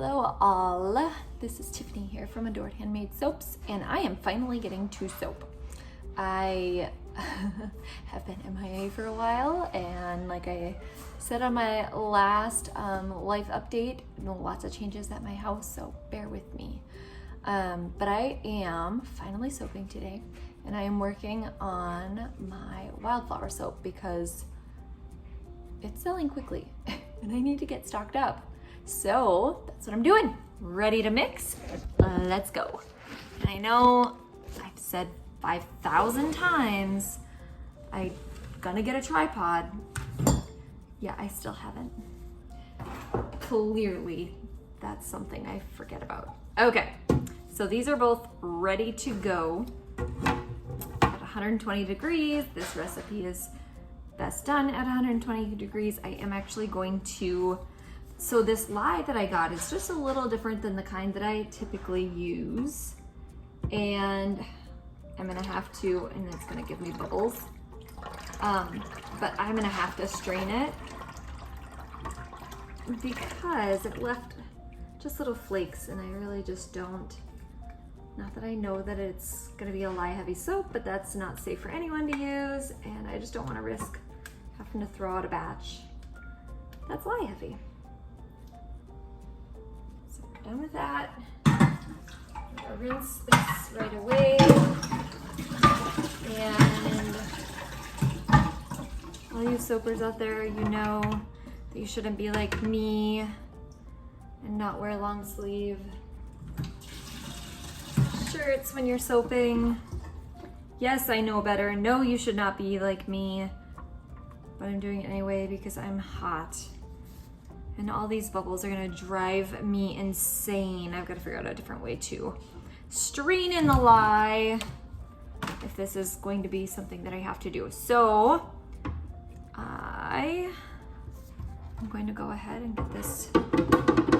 Hello all, this is Tiffany here from Adored Handmade Soaps, and I am finally getting to soap. I have been MIA for a while, and like I said on my last life update, lots of changes at my house, so bear with me. But I am finally soaping today, and I am working on my Wildflower soap because it's selling quickly and I need to get stocked up. So that's what I'm doing. Ready to mix? Let's go. And I know I've said 5,000 times I'm gonna get a tripod. Yeah, I still haven't. Clearly, that's something I forget about. Okay, so these are both ready to go at 120 degrees. This recipe is best done at 120 degrees. I am actually going to, so this lye that I got is just a little different than the kind that I typically use. And I'm gonna have to, and it's gonna give me bubbles. But I'm gonna have to strain it because it left just little flakes, and I really just don't, not that I know that it's gonna be a lye heavy soap, but that's not safe for anyone to use, and I just don't wanna risk having to throw out a batch that's lye heavy. So we're done with that. I'll rinse this right away. And all you soapers out there, you know that you shouldn't be like me and not wear long sleeve shirts when you're soaping. Yes, I know better. No, you should not be like me, but I'm doing it anyway because I'm hot. And all these bubbles are gonna drive me insane. I've got to figure out a different way to strain in the lye if this is going to be something that I have to do. So I am going to go ahead and get this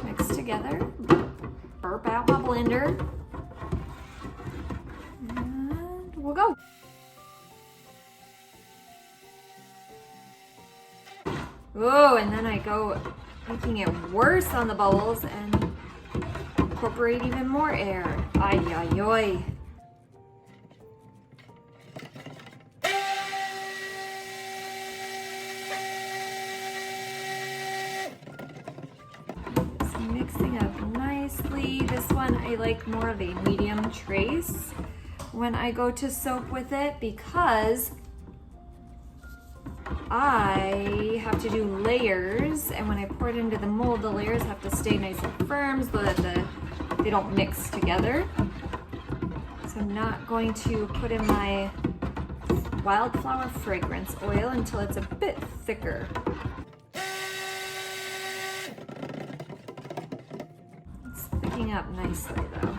mixed together, burp out my blender, and we'll go. Oh, and then I go making it worse on the bubbles and incorporate even more air. Ay, ay, ay. It's mixing up nicely. This one I like more of a medium trace when I go to soap with it because I have to do layers, and when I pour it into the mold, the layers have to stay nice and firm so that they don't mix together. So I'm not going to put in my Wildflower fragrance oil until it's a bit thicker. It's thickening up nicely though.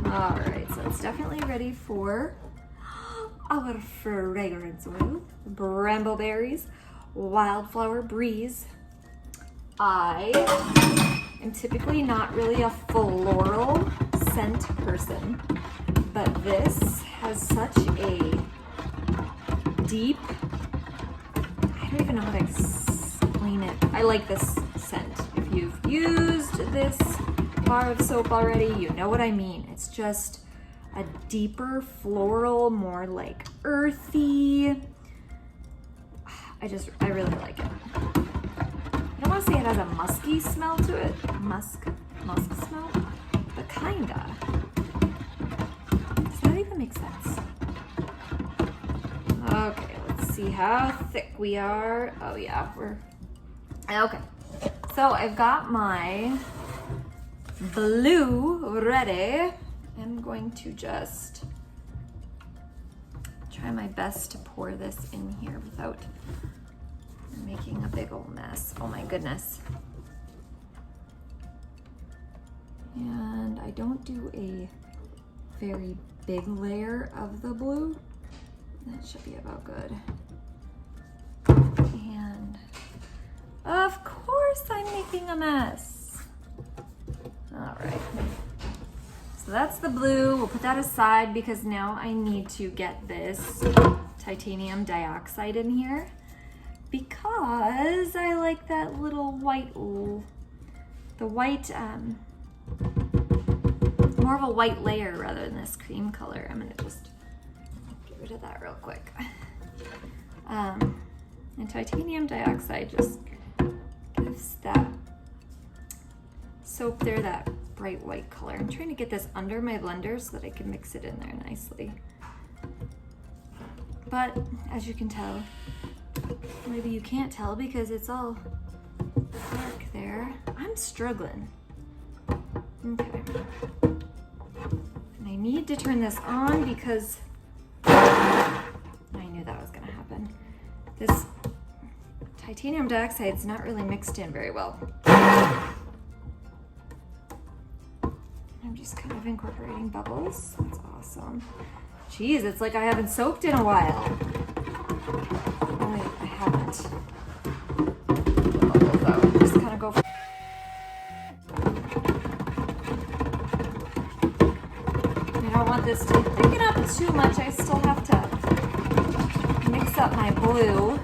All right, so it's definitely ready for our fragrance oil. Brambleberries, Wildflower Breeze. I am typically not really a floral scent person, but this has such a deep, I don't even know how to explain it. I like this scent. If you've used this bar of soap already, you know what I mean. It's just a deeper floral, more like earthy. I really like it. I don't want to say it has a musky smell to it, musk smell, but kinda. Does that even make sense? Okay, let's see how thick we are. Oh yeah, we're, okay. So I've got my blue ready. I'm going to just try my best to pour this in here without making a big old mess. Oh my goodness. And I don't do a very big layer of the blue. That should be about good. And of course I'm making a mess. All right. So that's the blue. We'll put that aside because now I need to get this titanium dioxide in here because I like that little white, the white, more of a white layer rather than this cream color. I'm gonna just get rid of that real quick. And titanium dioxide just gives that soap there that bright white color. I'm trying to get this under my blender so that I can mix it in there nicely. But as you can tell, maybe you can't tell because it's all dark there. I'm struggling. Okay. And I need to turn this on because I knew that was gonna happen. This titanium dioxide is not really mixed in very well. I'm just kind of incorporating bubbles. That's awesome. Geez, it's like I haven't soaked in a while. Oh wait, I haven't. The bubbles out. Just kind of go. I don't want this to thicken up too much. I still have to mix up my blue.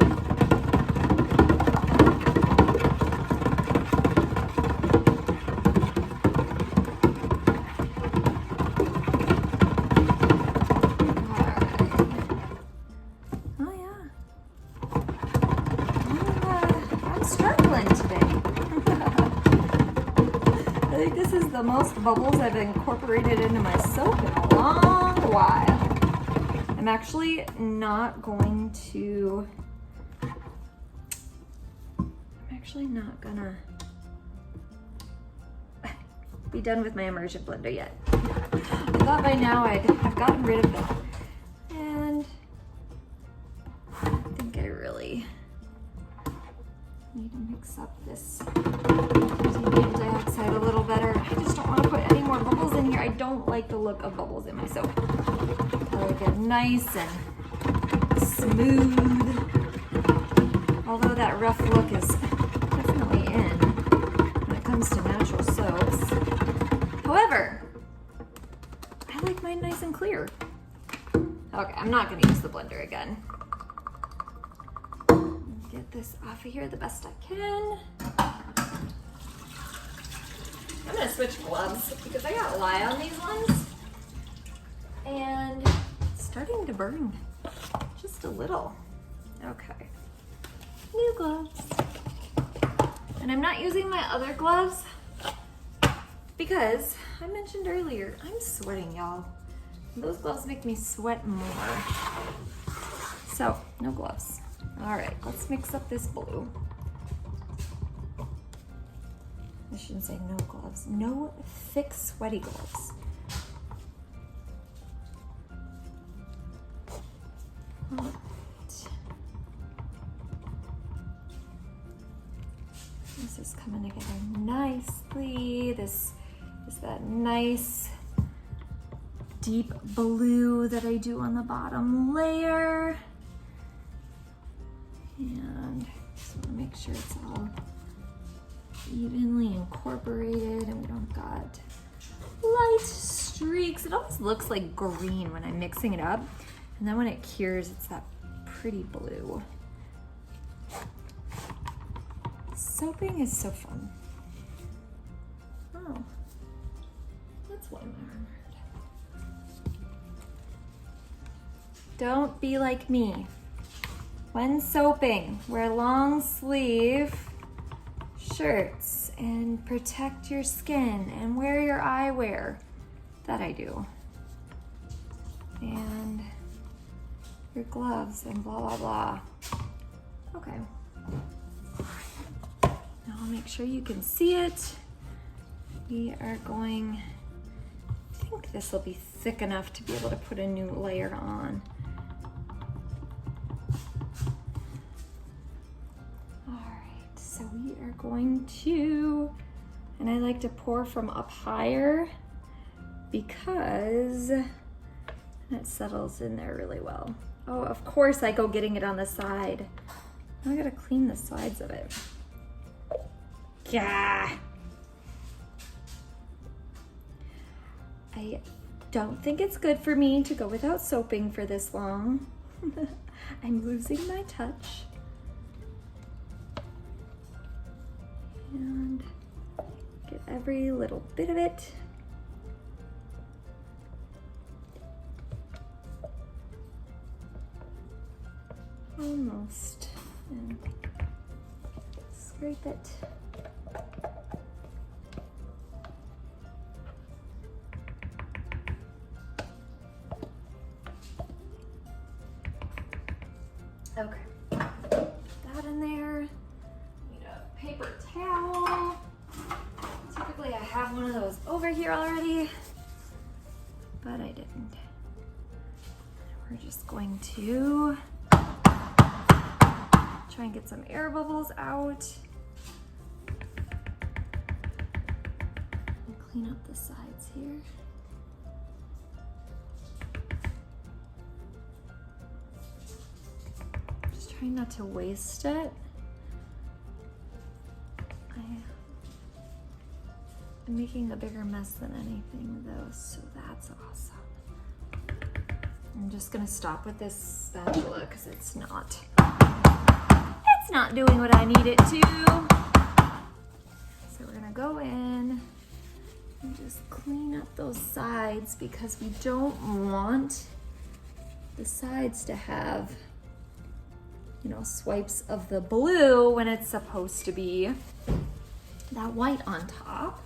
The most bubbles I've incorporated into my soap in a long while. I'm actually not gonna be done with my immersion blender yet. I thought by now I've gotten rid of it. And I think I really need to mix up this titanium dioxide a little better. I just don't want to put any more bubbles in here. I don't like the look of bubbles in my soap. I like it nice and smooth. Although that rough look is definitely in when it comes to natural soaps. However, I like mine nice and clear. Okay, I'm not going to use the blender again. Get this off of here the best I can. I'm gonna switch gloves because I got lye on these ones and it's starting to burn just a little. Okay, new gloves. And I'm not using my other gloves because I mentioned earlier, I'm sweating, y'all. Those gloves make me sweat more. So, no gloves. All right, let's mix up this blue. I shouldn't say no gloves. No thick, sweaty gloves. All right. This is coming together nicely. This is that nice deep blue that I do on the bottom layer. And just want to make sure it's all evenly incorporated and we don't got light streaks. It almost looks like green when I'm mixing it up. And then when it cures, it's that pretty blue. Soaping is so fun. Oh, that's what I remembered. Don't be like me. When soaping, wear long sleeve shirts and protect your skin and wear your eyewear. That I do. And your gloves and blah, blah, blah. Okay. Now I'll make sure you can see it. We are going, I think this will be thick enough to be able to put a new layer on. So we are going to, and I like to pour from up higher because it settles in there really well. Oh, of course I go getting it on the side. I gotta clean the sides of it. Yeah. I don't think it's good for me to go without soaping for this long. I'm losing my touch. And get every little bit of it. Almost. And scrape it. Okay, that in there. Need a paper towel. Typically I have one of those over here already, but I didn't. We're just going to try and get some air bubbles out and clean up the sides here. Trying not to waste it. I'm making a bigger mess than anything though, so that's awesome. I'm just gonna stop with this spatula because it's not doing what I need it to. So we're gonna go in and just clean up those sides because we don't want the sides to have, you know, swipes of the blue when it's supposed to be that white on top.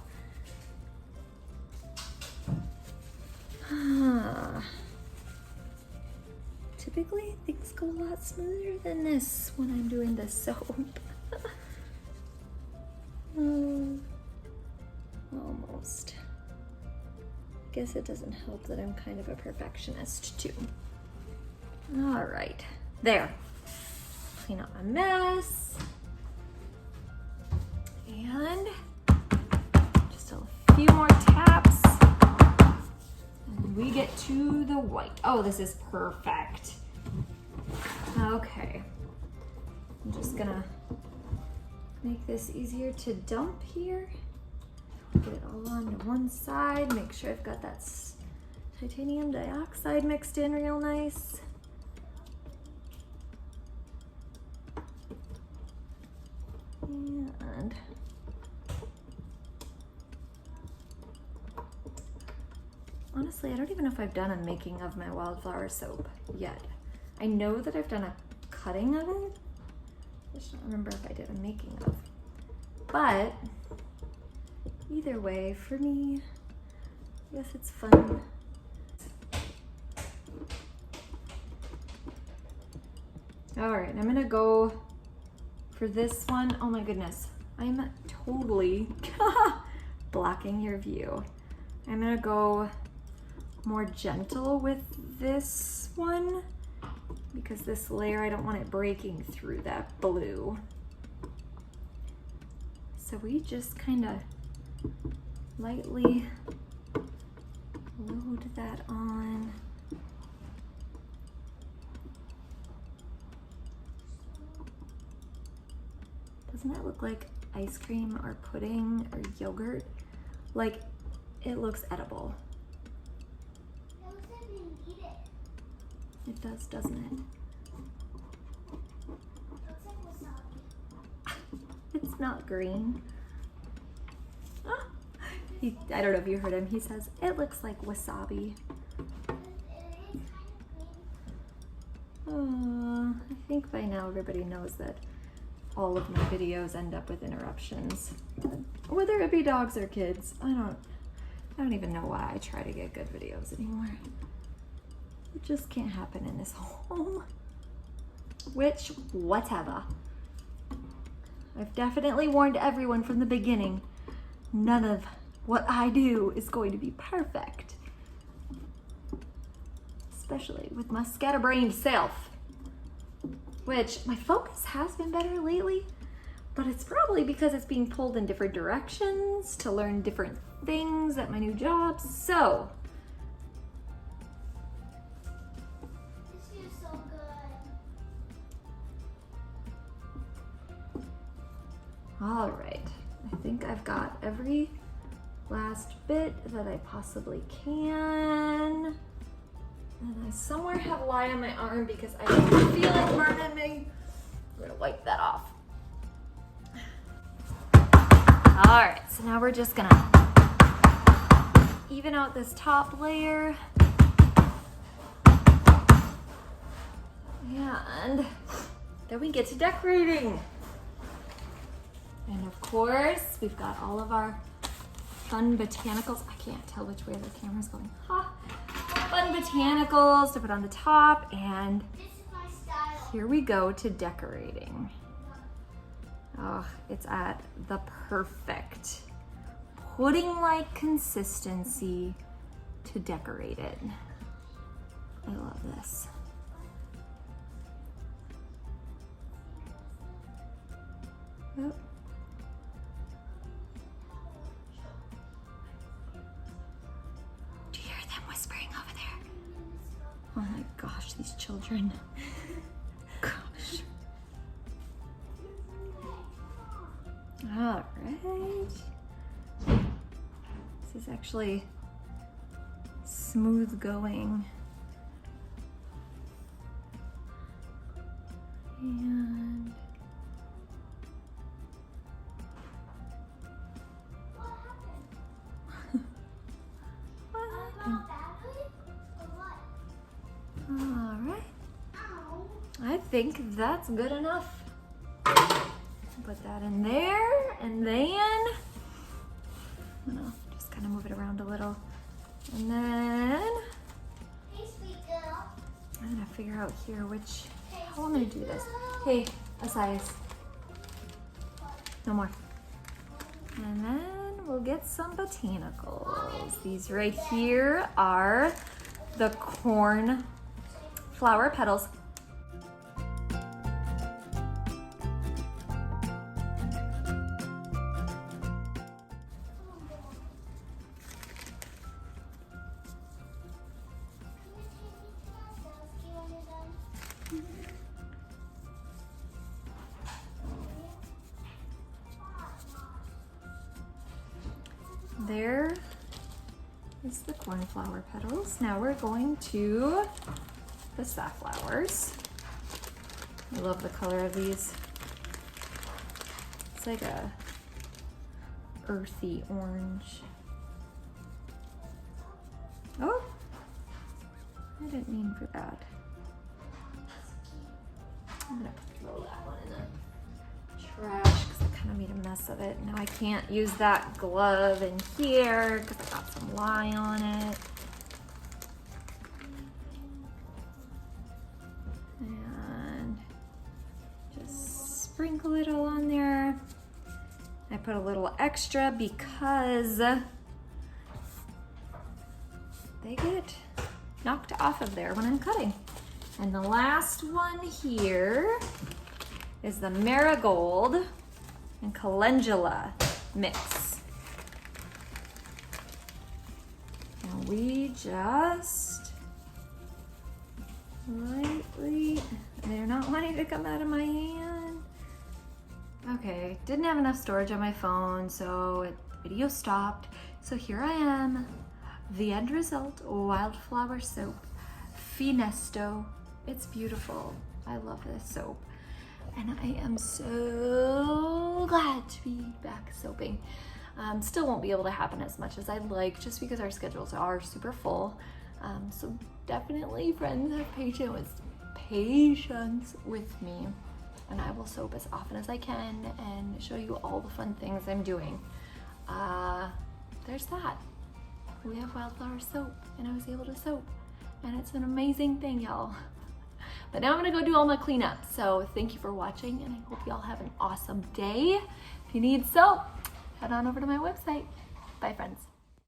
Typically things go a lot smoother than this when I'm doing the soap. Almost. Guess it doesn't help that I'm kind of a perfectionist too. All right, there. Clean up my mess. And just a few more taps. And we get to the white. Oh, this is perfect. Okay. I'm just gonna make this easier to dump here. Get it all onto one side. Make sure I've got that titanium dioxide mixed in real nice. And honestly, I don't even know if I've done a making of my Wildflower soap yet. I know that I've done a cutting of it. I just don't remember if I did a making of. But either way, for me, I guess it's fun. All right, I'm gonna go for this one. Oh my goodness, I'm totally blocking your view. I'm gonna go more gentle with this one because this layer, I don't want it breaking through that blue. So we just kind of lightly load that on. Doesn't that look like ice cream or pudding or yogurt? Like, it looks edible. It looks like you can eat it. It does, doesn't it? It looks like wasabi. It's not green. Ah, I don't know if you heard him. He says, it looks like wasabi. It is kind of green. I think by now everybody knows that all of my videos end up with interruptions. Whether it be dogs or kids. I don't even know why I try to get good videos anymore. It just can't happen in this home. Which, whatever. I've definitely warned everyone from the beginning, none of what I do is going to be perfect. Especially with my scatterbrained self. Which, my focus has been better lately, but it's probably because it's being pulled in different directions to learn different things at my new job, so. This feels so good. All right, I think I've got every last bit that I possibly can. And I somewhere have lye on my arm because I don't feel it burning me. I'm gonna wipe that off. All right, so now we're just gonna even out this top layer. And then we get to decorating. And of course, we've got all of our fun botanicals. I can't tell which way the camera's going. Ha! Fun botanicals to put on the top, and This is my style. here we go to decorating. Oh, it's at the perfect pudding-like consistency to decorate it. I love this. Oh. Do you hear them whispering over there? Oh my gosh, these children. Gosh. All right. This is actually smooth going. And all right, I think that's good enough. Put that in there, and then I'm gonna just kind of move it around a little, and then Hey, sweet girl. I'm gonna figure out here how I'm gonna do this. Hey, a size. No more. And then we'll get some botanicals. These right here are the corn flower petals. There is the cornflower petals. Now we're going to the safflowers. I love the color of these. It's like a earthy orange. Oh, I didn't mean for that. I'm gonna throw that one in the trash because I kind of made a mess of it. Now I can't use that glove in here because I got some lye on it. And just sprinkle it all on there. I put a little extra because they get knocked off of there when I'm cutting. And the last one here is the marigold and calendula mix. And we just lightly, they're not wanting to come out of my hand. Okay, didn't have enough storage on my phone, so the video stopped. So here I am, the end result, Wildflower soap, Finesto. It's beautiful. I love this soap. And I am so glad to be back soaping. Still won't be able to happen as much as I'd like just because our schedules are super full. So definitely, friends, have patience with me. And I will soap as often as I can and show you all the fun things I'm doing. There's that. We have Wildflower soap and I was able to soap. And it's an amazing thing, y'all. But now I'm gonna go do all my cleanup. So thank you for watching and I hope y'all have an awesome day. If you need soap, head on over to my website. Bye, friends.